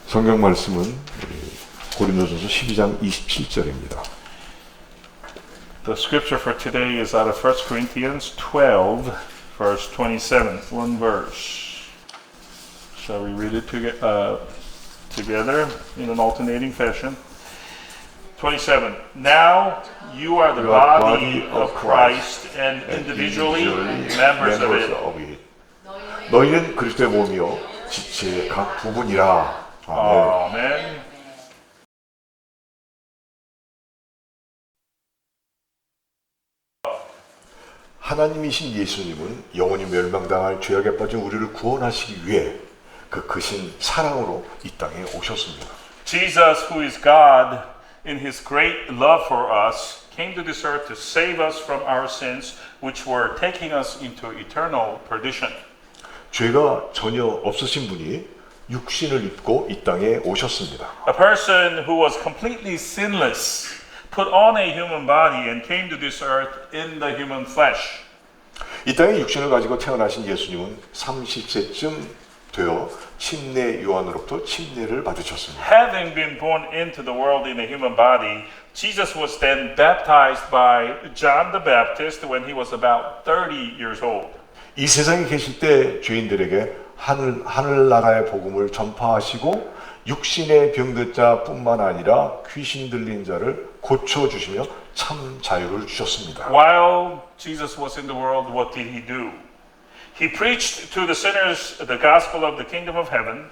성경 말씀은 고린도전서 12장 27절입니다. The scripture for today is out of 1 Corinthians 12, verse 27. One verse. Shall we read it together in an alternating fashion? 27. Now you are the body of Christ and individually members of it. 너희는 그리스도의 몸이요 지체의 각 부분이라. 아멘. Amen. 하나님이신 예수님은 영원히 멸망당할 죄악에 빠진 우리를 구원하시기 위해 그 크신 사랑으로 이 땅에 오셨습니다. Jesus, who is God, in his great love for us, came to this earth to save us from our sins, which were taking us into eternal perdition. 죄가 전혀 없으신 분이 육신을 입고 이 땅에 오셨습니다. A person who was completely sinless put on a human body and came to this earth in the human flesh. 이 땅에 육신을 가지고 태어나신 예수님은 30세쯤 되어 침례 요한으로부터 침례를 받으셨습니다. Having been born into the world in a human body, Jesus was then baptized by John the Baptist when he was about 30 years old. 이 세상에 계실 때 죄인들에게 하늘나라의 복음을 전파하시고 육신의 병든 자뿐만 아니라 귀신 들린 자를 고쳐주시며 참 자유를 주셨습니다. While Jesus was in the world, what did he do? He preached to the sinners the gospel of the kingdom of heaven,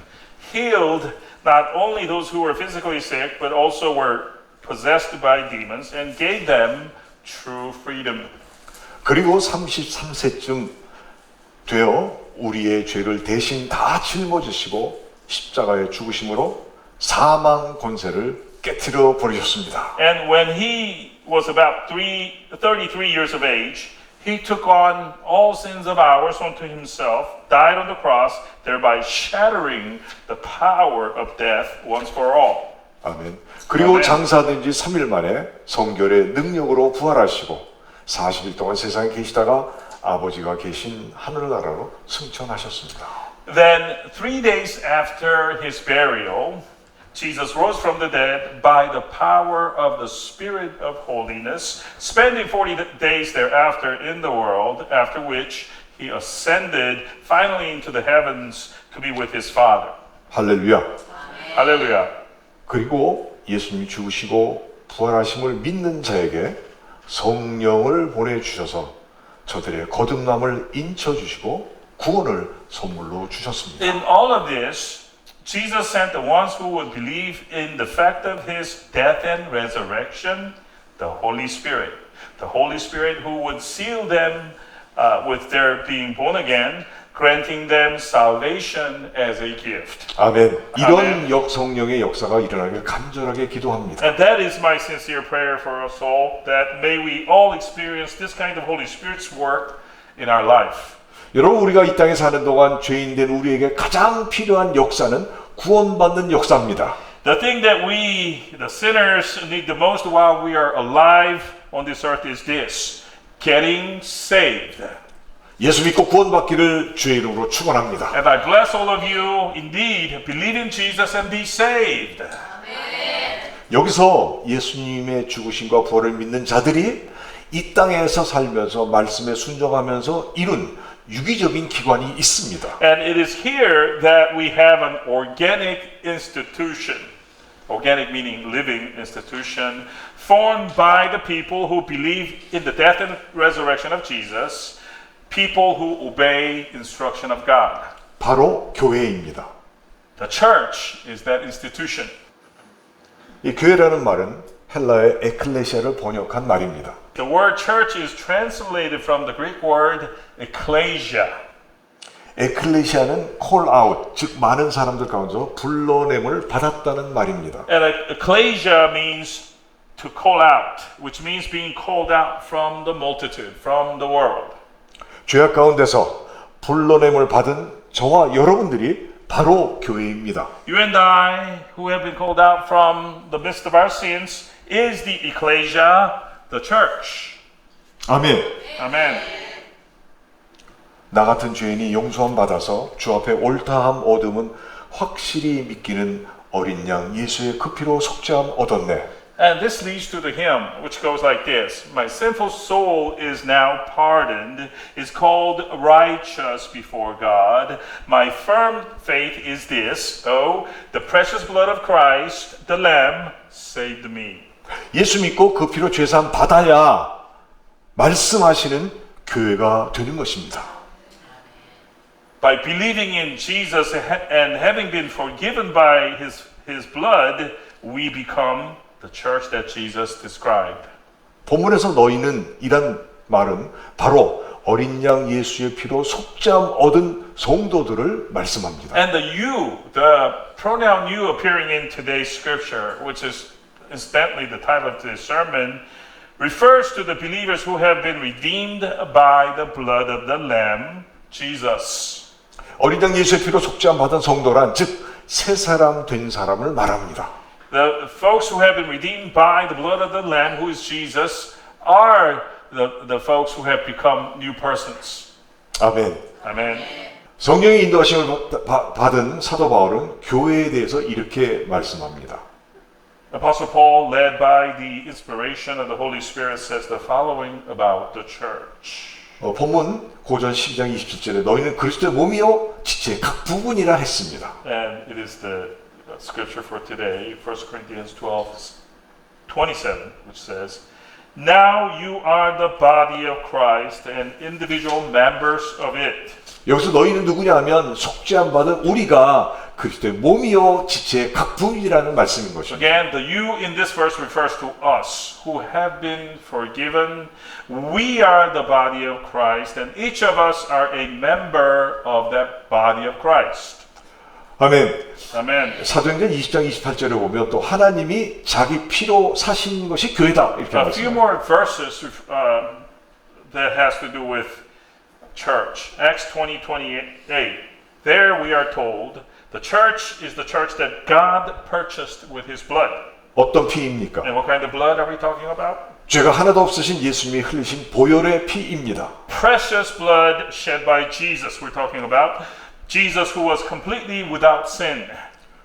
healed not only those who were physically sick, but also were possessed by demons, and gave them true freedom. 그리고 33세쯤 되어 우리의 죄를 대신 다 짊어지시고 십자가에 죽으심으로 사망 권세를 깨트려 버리셨습니다. And when he was about 33 years of age, he took on all sins of ours onto himself, died on the cross, thereby shattering the power of death once for all. 아멘. 그리고 아멘. 장사된 지 3일 만에 성결의 능력으로 부활하시고 40일 동안 세상에 계시다가 아버지가 계신 하늘나라로 승천하셨습니다. Then 3 days after his burial, Jesus rose from the dead by the power of the Spirit of holiness, spending 40 days thereafter in the world, after which he ascended finally into the heavens to be with his Father. 할렐루야. Hallelujah. 그리고 예수님이 죽으시고 부활하심을 믿는 자에게 성령을 보내주셔서 저들의 거듭남을 인쳐주시고 구원을 선물로 주셨습니다. In all of this, Jesus sent the ones who would believe in the fact of his death and resurrection, the Holy Spirit. The Holy Spirit who would seal them with their being born again, granting them salvation as a gift. 아멘. 이런 아멘. 성령의 역사가 일어나길 간절하게 기도합니다. And that is my sincere prayer for us all, that may we all experience this kind of Holy Spirit's work in our life. 여러분, 우리가 이 땅에 사는 동안 죄인된 우리에게 가장 필요한 역사는 구원받는 역사입니다. The thing that we, the sinners, need the most while we are alive on this earth is this: getting saved. 예수 믿고 구원받기를 주의 이름으로 축원합니다. And I bless all of you, indeed, believe in Jesus and be saved. 여기서 예수님의 죽으심과 부활을 믿는 자들이 이 땅에서 살면서 말씀에 순종하면서 이룬 유기적인 기관이 있습니다. And it is here that we have an organic institution. Organic meaning living institution, formed by the people who believe in the death and resurrection of Jesus, people who obey instruction of God. 바로 교회입니다. The church is that institution. 이 교회라는 말은 헬라의 에클레시아를 번역한 말입니다. The word church is translated from the Greek word ecclesia. 에클레시아는 call out, 즉 많은 사람들 가운데서 불러냄을 받았다는 말입니다. And ecclesia means to call out, which means being called out from the multitude, from the world. 죄악 가운데서 불러냄을 받은 저와 여러분들이 바로 교회입니다. You and I, who have been called out from the midst of our sins, is the ecclesia, the church. 아멘. Amen. 나 같은 죄인이 용서함 받아서 주 앞에 옳다함 얻음은 확실히 믿기는 어린 양 예수의 그 피로 속죄함 얻었네. And this leads to the hymn, which goes like this. My sinful soul is now pardoned, is called righteous before God. My firm faith is this, oh, the precious blood of Christ, the Lamb, saved me. 예수 믿고 그 피로 죄사함 받아야 말씀하시는 교회가 되는 것입니다. By believing in Jesus and having been forgiven by his blood, we become the church that Jesus described. 본문에서 너희는 이란 말은 바로 어린 양 예수의 피로 속죄함 얻은 성도들을 말씀합니다. And the pronoun you appearing in today's scripture, which is incidentally the title of this sermon, refers to the believers who have been redeemed by the blood of the Lamb, Jesus. 어린 양 예수의 피로 속죄함 받은 성도란 즉 새 사람 된 사람을 말합니다. The folks who have been redeemed by the blood of the Lamb, who is Jesus, are the folks who have become new persons. 아멘. Amen. 성령의 인도하심을 받은 사도 바울은 교회에 대해서 이렇게 말씀합니다. Apostle Paul, led by the inspiration of the Holy Spirit, says the following about the church. 본문 고전 12장 27절에 너희는 그리스도의 몸이요 지체의 각 부분이라 했습니다. And it is the scripture for today, 1 Corinthians 12:27, which says, Now you are the body of Christ and individual members of it. 여기서 너희는 누구냐 하면 속죄함 받은 우리가 그리스도의 몸이요 지체의 각 부분이라는 말씀인 것입니다. Again, the you in this verse refers to us who have been forgiven. We are the body of Christ and each of us are a member of that body of Christ. 아멘. Amen. 사도행전 20장 28절에 보면 또 하나님이 자기 피로 사신 것이 교회다 이렇게 A few 말씀합니다. more verses that has to do with church. Acts 20:28. There we are told the church is the church that God purchased with his blood. 어떤 피입니까? And what kind of blood are we talking about? 죄가 하나도 없으신 예수님이 흘리신 보혈의 피입니다. Precious blood shed by Jesus we're talking about. Jesus who was completely without sin.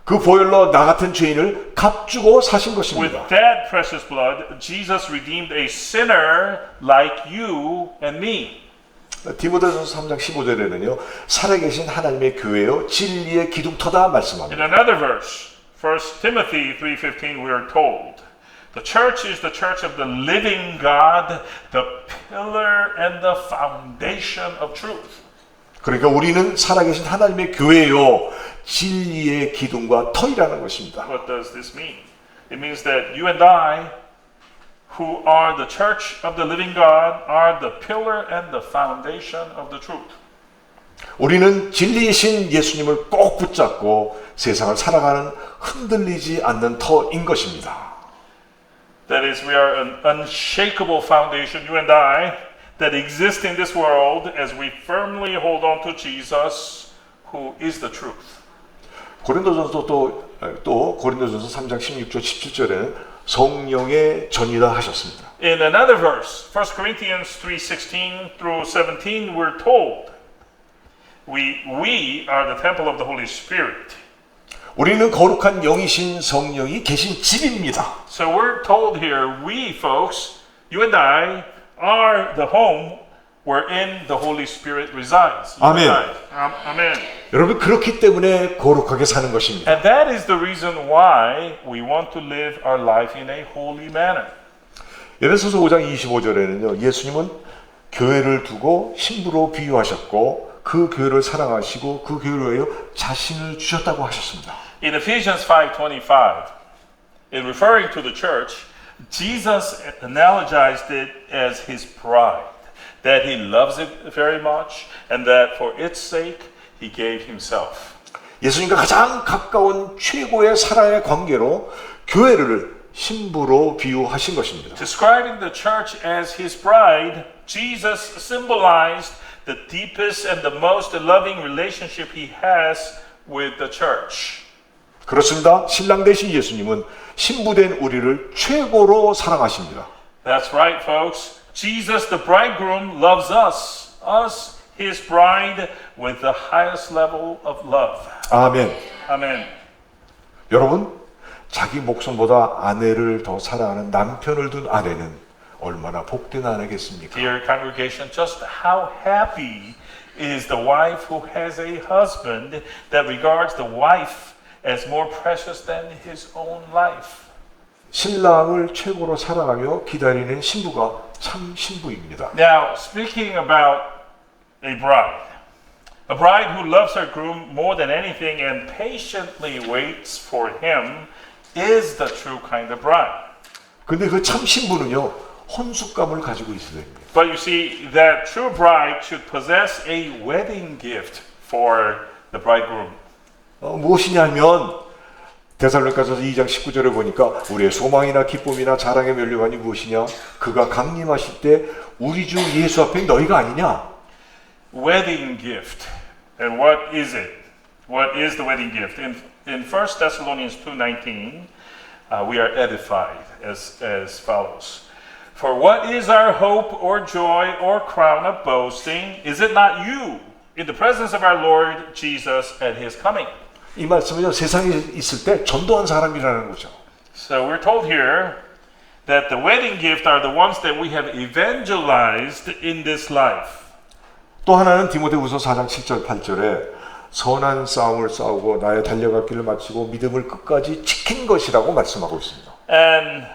그 보혈로 나 같은 죄인을 값주고 사신 With 것입니다. that precious blood, Jesus redeemed a sinner like you and me. 디모데전서 3장 15절에는요. 살아계신 하나님의 교회요 진리의 기둥터다 말씀합니다. In another verse, 1 Timothy 3:15, we are told, the church is the church of the living God, the pillar and the foundation of truth. 그러니까 우리는 살아계신 하나님의 교회요 진리의 기둥과 터이라는 것입니다. What does this mean? It means that you and I, who are the church of the living God, are the pillar and the foundation of the truth. 우리는 진리이신 예수님을 꼭 붙잡고 세상을 살아가는 흔들리지 않는 터인 것입니다. That is, we are an unshakable foundation, you and I, that exist in this world as we firmly hold on to Jesus, who is the truth. 고린도전서 또 고린도전서 3장 16절 17절에는 성령의 전이다 하셨습니다. In another verse, 1 Corinthians 3:16 through 17, we're told, we are the temple of the Holy Spirit. 우리는 거룩한 영이신 성령이 계신 집입니다. So we're told here, we folks, you and I, are the home wherein the Holy Spirit resides. You Amen. and I. Amen. 여러분 그렇기 때문에 거룩하게 사는 것입니다. And that is the reason why we want to live our life in a holy manner. 에베소서 5장 25절에는요. 예수님은 교회를 두고 신부로 비유하셨고 그 교회를 사랑하시고 그 교회를 위하여 자신을 주셨다고 하셨습니다. In Ephesians 5:25, in referring to the church, Jesus analogized it as his bride, that he loves it very much and that for its sake he gave himself. 예수님과 가장 가까운 최고의 사랑의 관계로 교회를 신부로 비유하신 것입니다. Describing the church as his bride, Jesus symbolized the deepest and the most loving relationship he has with the church. 그렇습니다. 신랑 되신 예수님은 신부된 우리를 최고로 사랑하십니다. That's right, folks. Jesus, the bridegroom, loves us, his bride, with the highest level of love. 아멘. Amen. 여러분, 자기 목숨보다 아내를 더 사랑하는 남편을 둔 아내는 얼마나 복된 아내겠습니까? Dear congregation, just how happy is the wife who has a husband that regards the wife as more precious than his own life. 신랑을 최고로 사랑하며 기다리는 신부가 참 신부입니다. Now, speaking about a bride who loves her groom more than anything and patiently waits for him is the true kind of bride. 근데 그 참 신부는요, 혼숙감을 가지고 있어야 됩니다. But you see, that true bride should possess a wedding gift for the bridegroom. 무엇이냐면 데살로니가서 2장 19절에 보니까 우리의 소망이나 기쁨이나 자랑의 면류관이 무엇이냐? 그가 강림하실 때 우리 주 예수 앞에 너희가 아니냐? Wedding gift. And what is it? What is the wedding gift? In 1 Thessalonians 2:19, we are edified as follows. For what is our hope or joy or crown of boasting? Is it not you in the presence of our Lord Jesus at his coming? 이 말씀은요, 세상에 있을 때 전도한 사람이라는 거죠. So we're told here that the wedding gift are the ones that we have evangelized in this life. 또 하나는 디모데후서 4장 7절 8절에 선한 싸움을 싸우고 나의 달려갈 길을 마치고 믿음을 끝까지 지킨 것이라고 말씀하고 있습니다. And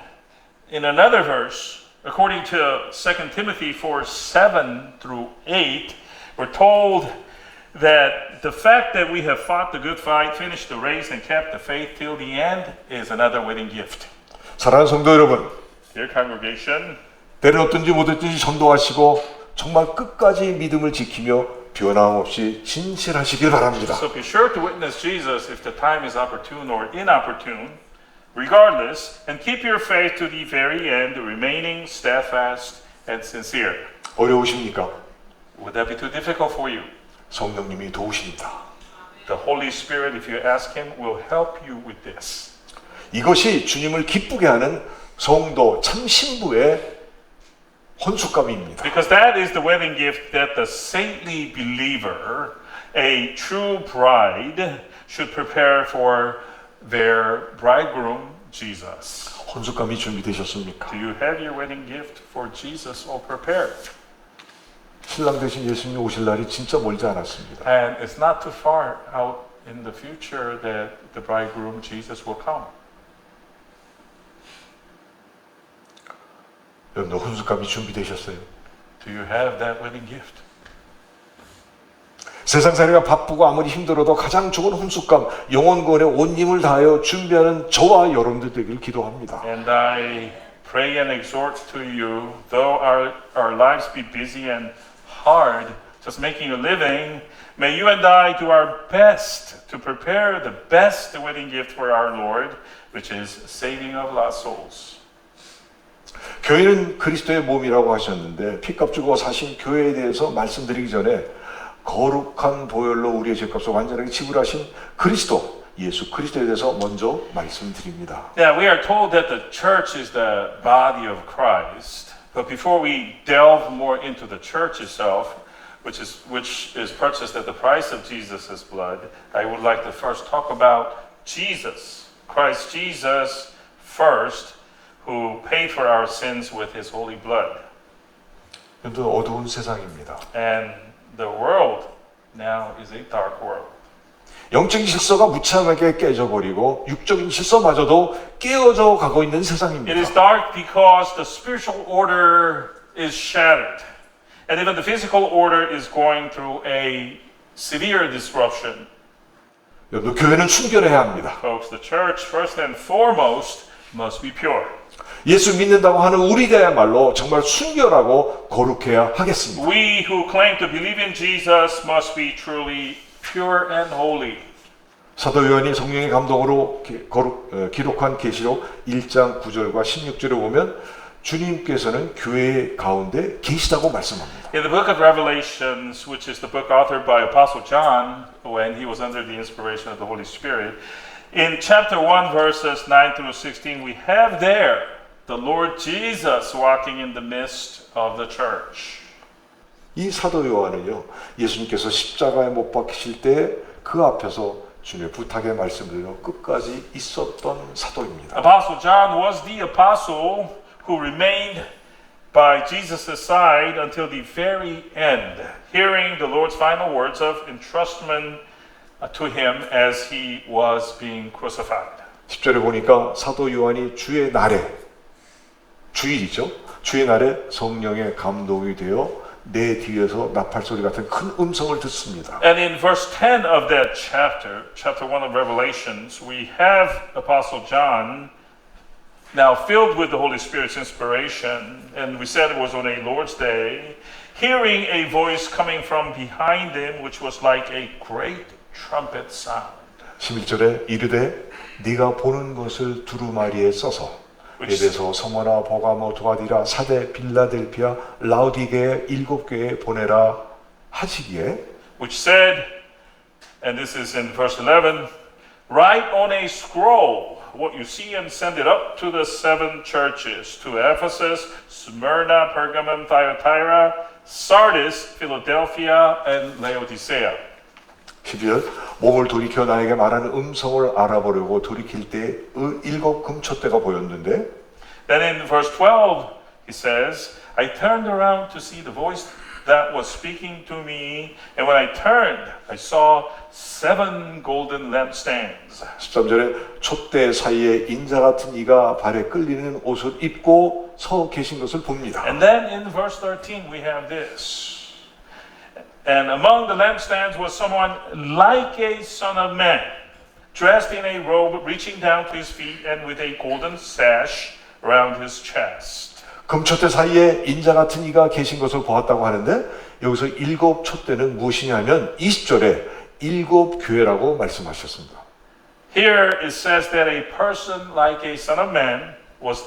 in another verse, according to 2 Timothy 4:7 through 8, we're told that the fact that we have fought the good fight, finished the race, and kept the faith till the end is another wedding gift. 사랑하는 성도 여러분, Dear congregation, 때를 어떤지 못했든지 전도하시고 정말 끝까지 믿음을 지키며 변함없이 진실하시길 바랍니다. so be sure to witness Jesus if the time is opportune or inopportune, regardless, and keep your faith to the very end, remaining steadfast and sincere. 어려우십니까? Would that be too difficult for you? 성령님이 도우십니다. The Holy Spirit, if you ask Him, will help you with this. 이것이 주님을 기쁘게 하는 성도 참 신부의 혼숙감입니다. Because that is the wedding gift that the saintly believer, a true bride, should prepare for their bridegroom, Jesus. 혼숙감이 준비되셨습니까? Do you have your wedding gift for Jesus all prepared? 신랑 되신 예수님이 오실 날이 진짜 멀지 않았습니다. And it's not too far out in the future that the bridegroom, Jesus, will come. 여러분들 혼숙감이 준비되셨어요? Do you have that wedding gift? 세상살이가 바쁘고 아무리 힘들어도 가장 좋은 혼숙감, 영혼구원에 온 힘을 다하여 준비하는 저와 여러분들 되기를 기도합니다. And I pray and exhort to you, though our lives be busy and hard, just making a living, may you and I do our best to prepare the best wedding gift for our Lord, which is saving of lost souls. 교회는 그리스도의 몸이라고 하셨는데 피값 주고 사신 교회에 대해서 말씀드리기 전에 거룩한 보혈로 우리의 죄값을 완전하게 지불하신 그리스도, 예수 그리스도에 대해서 먼저 말씀드립니다. Yeah, we are told that the church is the body of Christ. But before we delve more into the church itself, which is purchased at the price of Jesus' blood, I would like to first talk about Jesus, Christ Jesus first, who paid for our sins with his holy blood. 여러분 어두운 세상입니다. And the world now is a dark world. 영적인 질서가 무참하게 깨져버리고 육적인 질서마저도 깨어져 가고 있는 It 세상입니다. is dark because the spiritual order is shattered. And even the physical order is going through a severe disruption. 여러분 교회는 순결해야 합니다. Folks, the church, first and foremost, must be pure. 예수 믿는다고 하는 우리들야말로 정말 순결하고 거룩해야 하겠습니다. We who claim to believe in Jesus must be truly pure and holy. 사도 요한이 성령의 감동으로 기록한 계시록 1장 9절과 16절에 보면 주님께서는 교회 가운데 계시다고 말씀합니다. In the book of Revelations, which is the book authored by Apostle John when he was under the inspiration of the Holy Spirit, in chapter 1 verses 9 through 16, we have there the Lord Jesus walking in the midst of the church. 이 사도 요한은요, 예수님께서 십자가에 못 박히실 때 그 앞에서 주님의 부탁의 말씀들로 끝까지 있었던 사도입니다. Apostle John was the apostle who remained by Jesus' side until the very end, hearing the Lord's final words of entrustment to him as he was being crucified. 10절에 보니까 사도 요한이 주의 날에, 주일이죠. 주의 날에 성령의 감동이 되어 내 뒤에서 나팔소리 같은 큰 음성을 듣습니다. And in verse 10 of that chapter, chapter 1 of Revelations, we have Apostle John now filled with the Holy Spirit's inspiration, and we said it was on a Lord's Day, hearing a voice coming from behind him, which was like a great trumpet sound. 11절에 이르되 네가 보는 것을 두루마리에 써서 에베소, 서머나, 버가모, 두아디라, 사데, 빌라델피아, 라우디게에 7교회에 보내라 하시기에 Which said, and this is in verse 11, write on a scroll what you see and send it up to the 7 churches, to Ephesus, Smyrna, Pergamum, Thyatira, Sardis, Philadelphia, and Laodicea. 12절 몸을 돌이켜 나에게 말하는 음성을 알아보려고 돌이킬 때 7 금촛대가 보였는데 Then in verse 12 he says, I turned around to see the voice that was speaking to me, and when I turned, I saw 7 golden lampstands. 13절에 촛대 사이에 인자 같은 이가 발에 끌리는 옷을 입고 서 계신 것을 봅니다. And then in verse 13 we have this. And among the lampstands was someone like a son of man, dressed in a robe reaching down to his feet and with a golden sash around his chest. 금촛대 사이에 인자 같은 이가 계신 것을 보았다고 하는데 여기서 7 촛대는 무엇이냐면 20절에 7 교회라고 말씀하셨습니다. Here it says that a person like a son of man was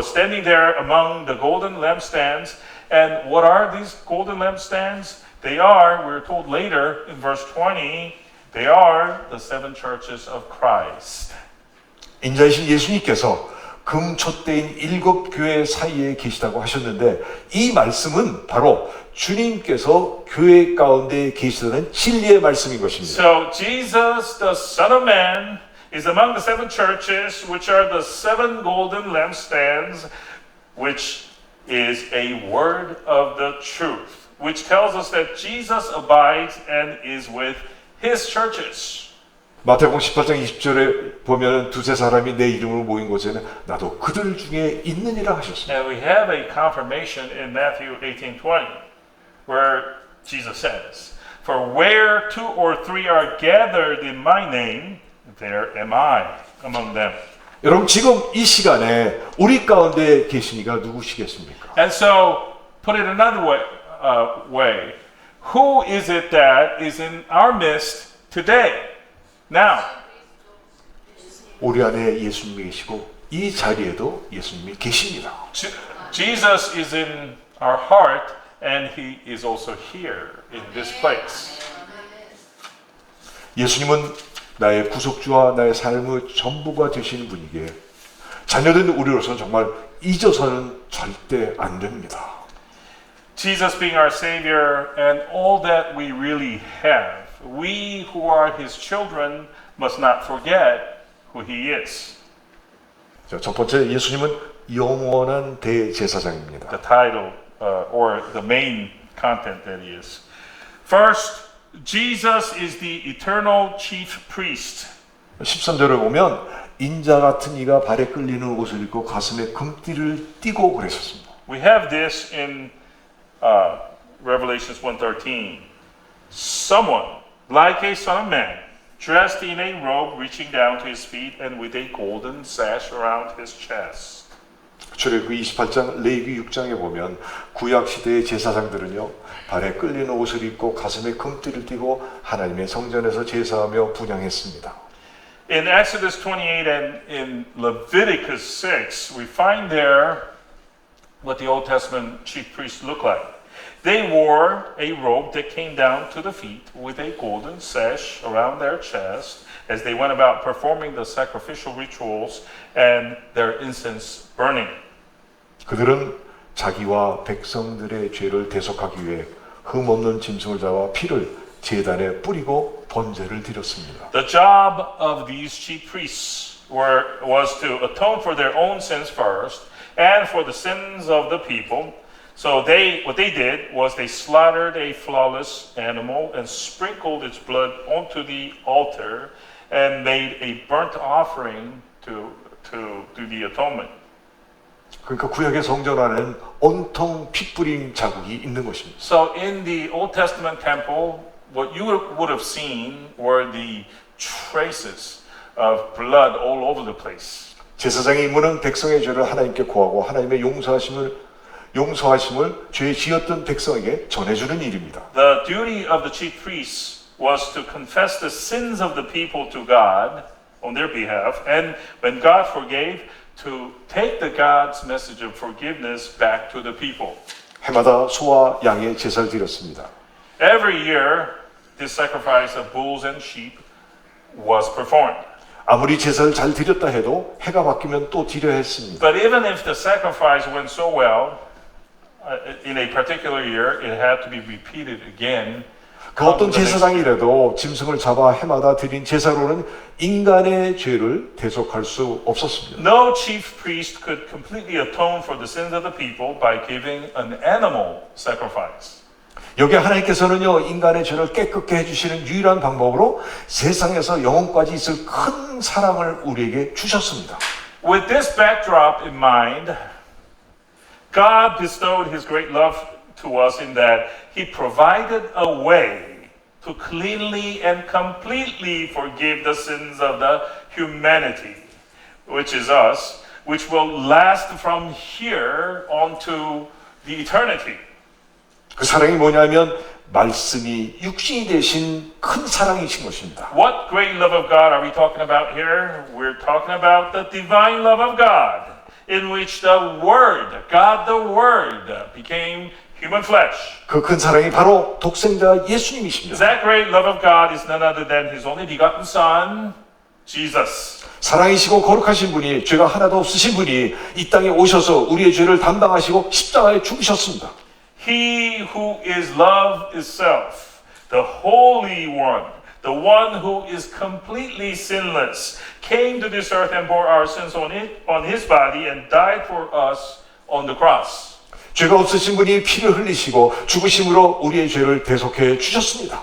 standing there among the golden lampstands. And what are these golden lampstands? They are, we're told later in verse 20, they are the 7 churches of Christ. 인자이신 예수님께서 금촛대인 7 교회 사이에 계시다고 하셨는데 이 말씀은 바로 주님께서 교회 가운데 계시다는 진리의 말씀인 것입니다. So Jesus, the Son of Man, is among the 7 churches, which are the 7 golden lampstands, which is a word of the truth, which tells us that Jesus abides and is with his churches. 마태복음 18장 20절에 보면 두세 사람이 내 이름으로 모인 곳에는 나도 그들 중에 있느니라 하셨습니다. And we have a confirmation in Matthew 18:20, where Jesus says, For where 2 or 3 are gathered in my name, there am I among them. 여러분 지금 이 시간에 우리 가운데 계시니가 누구시겠습니까? And so, put it another way, who is it that is in our midst today? Now, 우리 안에 예수님이 계시고 이 자리에도 예수님이 계십니다. Jesus is in our heart and he is also here in this place. 예수님은 나의 구속주와 나의 삶의 전부가 되시는 분이기에 자녀된 우리로서는 정말 잊어서는 절대 안 됩니다. Jesus being our Savior and all that we really have, we who are His children must not forget who He is. 자, 첫 번째 예수님은 영원한 대제사장입니다. The title or the main content that He is. First, Jesus is the eternal chief priest. 13절을 보면 인자 같은 이가 발에 끌리는 옷을 입고 가슴에 금띠를 띠고 그랬었습니다. We have this in Revelations 1:13. Someone like a son of man, dressed in a robe reaching down to his feet and with a golden sash around his chest. 출애굽기 28장 레위기 6장에 보면 구약 시대의 제사장들은요 발에 끌리는 옷을 입고 가슴에 금띠를 띠고 하나님의 성전에서 제사하며 분향했습니다. In Exodus 28 and in Leviticus 6, we find there what the Old Testament chief priests looked like. They wore a robe that came down to the feet with a golden sash around their chest as they went about performing the sacrificial rituals and their incense burning. 그들은 자기와 백성들의 죄를 대속하기 위해 흠없는 짐승을 잡아 피를 제단에 뿌리고 번제를 드렸습니다. The job of these chief priests was to atone for their own sins first and for the sins of the people. So what they did was they slaughtered a flawless animal and sprinkled its blood onto the altar and made a burnt offering to do the atonement. 그러니까 구약의 성전 안에는 온통 핏뿌림 자국이 있는 것입니다. So in the Old Testament temple, what you would have seen were the traces of blood all over the place. 제사장의 임무는 백성의 죄를 하나님께 고하고 하나님의 용서하심을 죄 지었던 백성에게 전해주는 일입니다. The duty of the chief priests was to confess the sins of the people to God on their behalf, and when God forgave, to take the God's message of forgiveness back to the people. 해마다 소와 양의 제사를 드렸습니다. Every year, this sacrifice of bulls and sheep was performed. 아무리 제사를 잘 드렸다 해도 해가 바뀌면 또 드려야 했습니다. But even if the sacrifice went so well, in a particular year, it had to be repeated again. 그 어떤 제사장이라도 짐승을 잡아 해마다 드린 제사로는 인간의 죄를 대속할 수 없었습니다. No chief priest could completely atone for the sins of the people by giving an animal sacrifice. 여기 하나님께서는요 인간의 죄를 깨끗게 해주시는 유일한 방법으로 세상에서 영원까지 있을 큰 사랑을 우리에게 주셨습니다. With this backdrop in mind, God bestowed His great love to us in that He provided a way to cleanly and completely forgive the sins of the humanity, which is us, which will last from here on to the eternity. 그 사랑이 뭐냐면 말씀이 육신이 되신 큰 사랑이신 것입니다. What great love of God are we talking about here? We're talking about the divine love of God, in which the Word, God the Word, became human flesh. 그 큰 사랑이 바로 독생자 예수님이십니다. That great love of God is none other than His only begotten Son, Jesus. 사랑이시고 거룩하신 분이 죄가 하나도 없으신 분이 이 땅에 오셔서 우리의 죄를 담당하시고 십자가에 죽으셨습니다. He who is love itself, the Holy One, the one who is completely sinless, came to this earth and bore our sins on His body and died for us on the cross. 죄가 없으신 분이 피를 흘리시고 죽으심으로 우리의 죄를 대속해 주셨습니다.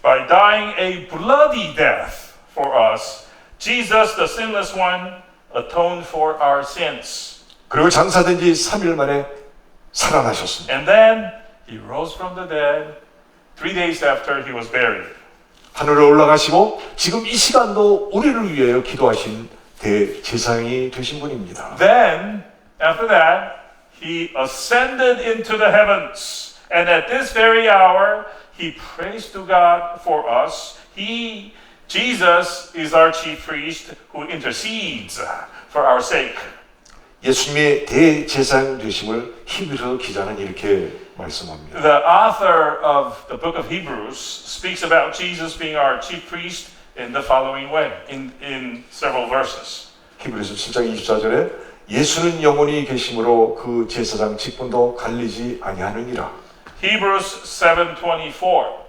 By dying a bloody death for us, Jesus, the sinless one, atoned for our sins. 그리고 장사된 지 3일 만에 살아나셨습니다. And then He rose from the dead 3 days after He was buried. 하늘에 올라가시고 지금 이 시간도 우리를 위하여 기도하신 대제사장이 되신 분입니다. Then, after that, He ascended into the heavens. And at this very hour, He prays to God for us. Jesus is our chief priest who intercedes for our sake. 예수님의 대제사장 되심을 히브리서 기자는 이렇게 말씀합니다. The author of the book of Hebrews speaks about Jesus being our chief priest in the following way, in several verses. 히브리서 7장 24절에 예수는 영원히 계심으로 그 제사장 직분도 갈리지 아니하느니라. Hebrews 7:24.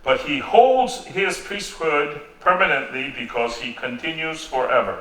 But he holds his priesthood permanently because he continues forever.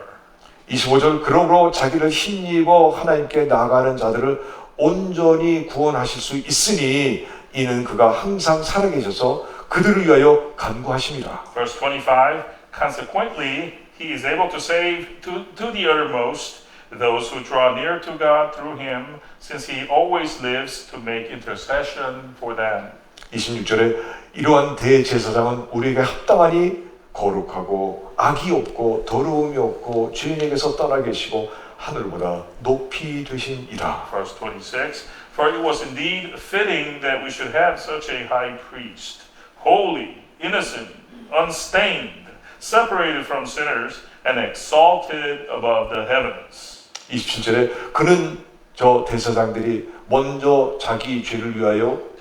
25절 그러므로 자기를 힘입어 하나님께 나아가는 자들을 온전히 구원하실 수 있으니 이는 그가 항상 살아계셔서 그들을 위하여 간구하심이라. Verse 25. Consequently, he is able to save to the uttermost those who draw near to God through him, since he always lives to make intercession for them. 26절에 이러한 대제사장은 우리에게 합당하니 거룩하고 악이 없고 더러움이 없고 죄인에게서 떠나 계시고 하늘보다 높이 되신이라. Verse 26. For it was indeed fitting that we should have such a high priest, holy, innocent, unstained, separated from sinners, and exalted above the heavens. 27절에 그는 저 대제사장들이 먼저 자기 죄를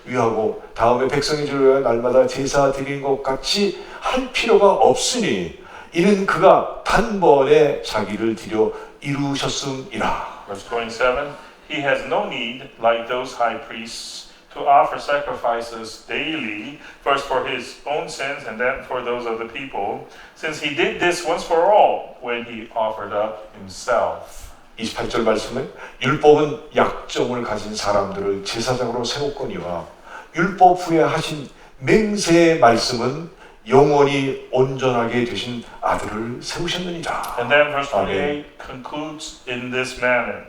위하고 다음에 백성의 죄를 위하여 날마다 제사 드리는 것 같이 할 필요가 없으니 이는 그가 단번에 자기를 드려 이루셨음이라. Verse 27. He has no need, like those high priests, to offer sacrifices daily, first for his own sins and then for those of the people, since he did this once for all when he offered up himself. 28절 말씀은 율법은 약점을 가진 사람들을 제사장으로 세웠거니와 율법 후에 하신 맹세의 말씀은 영원히 온전하게 되신 아들을 세우셨느니라. And then verse 28 concludes in this manner.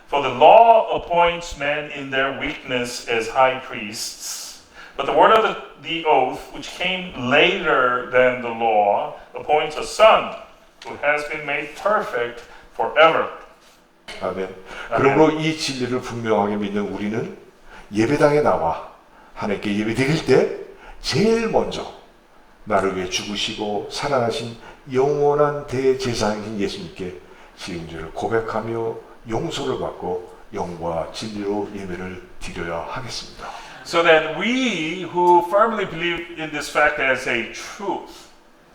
For the law appoints men in their weakness as high priests, but the word of the oath, which came later than the law, appoints a son who has been made perfect forever. 아멘. 그러므로 이 진리를 분명하게 믿는 우리는 예배당에 나와 하나님께 예배드릴 때 제일 먼저 나를 위해 죽으시고 살아나신 영원한 대제사장이신 예수님께 지은 고백하며 용서를 받고 영과 진리로 예배를 드려야 하겠습니다. So that we who firmly believe in this fact as a truth,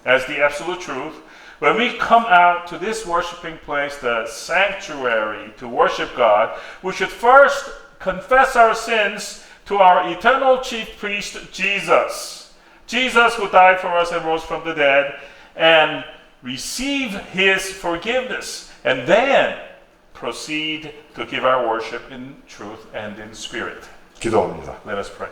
as the absolute truth, when we come out to this worshiping place, the sanctuary, to worship God, we should first confess our sins to our eternal chief priest, Jesus. Jesus who died for us and rose from the dead, and receive his forgiveness, and then proceed to give our worship in truth and in spirit. 기도합니다. Let us pray.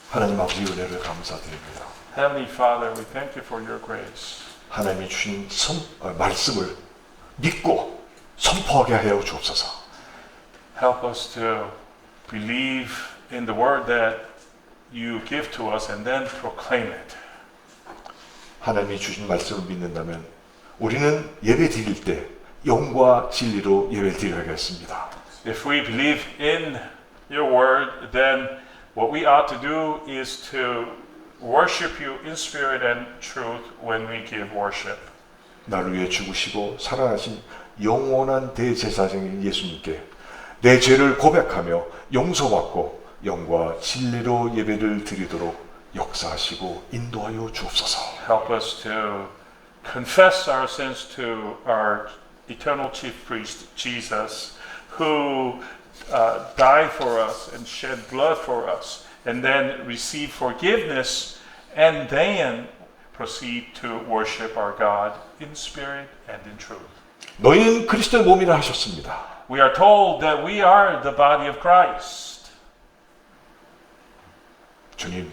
하나님 아버지 은혜를 감사드립니다. Heavenly Father, we thank you for your grace. 하나님이 주신 말씀을 믿고 선포하게 하여 주옵소서. Help us to believe in the word that you give to us and then proclaim it. 하나님이 주신 말씀을 믿는다면 우리는 예배 드릴 때 영과 진리로 예배를 드려야겠습니다. If we believe in your word, then what we ought to do is to worship you in spirit and truth when we give worship. 나를 위해 죽으시고 살아나신 영원한 대제사장인 예수님께 내 죄를 고백하며 용서받고 영과 진리로 예배를 드리도록 역사하시고 인도하여 주옵소서. Help us to confess our sins to our eternal chief priest, Jesus, who died for us and shed blood for us, and then receive forgiveness, and then proceed to worship our God in spirit and in truth. 너희는 그리스도의 몸이라 하셨습니다. We are told that we are the body of Christ. 주님,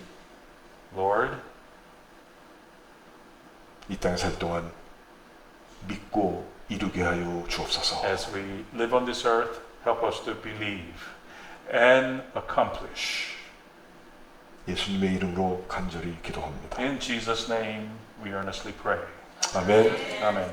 Lord, 이 땅에 살 동안 믿고 이루게 하여 주옵소서. as we live on this earth, help us to believe and accomplish. 예수님의 이름으로 간절히 기도합니다. In Jesus' name, we earnestly pray. 아멘. Amen.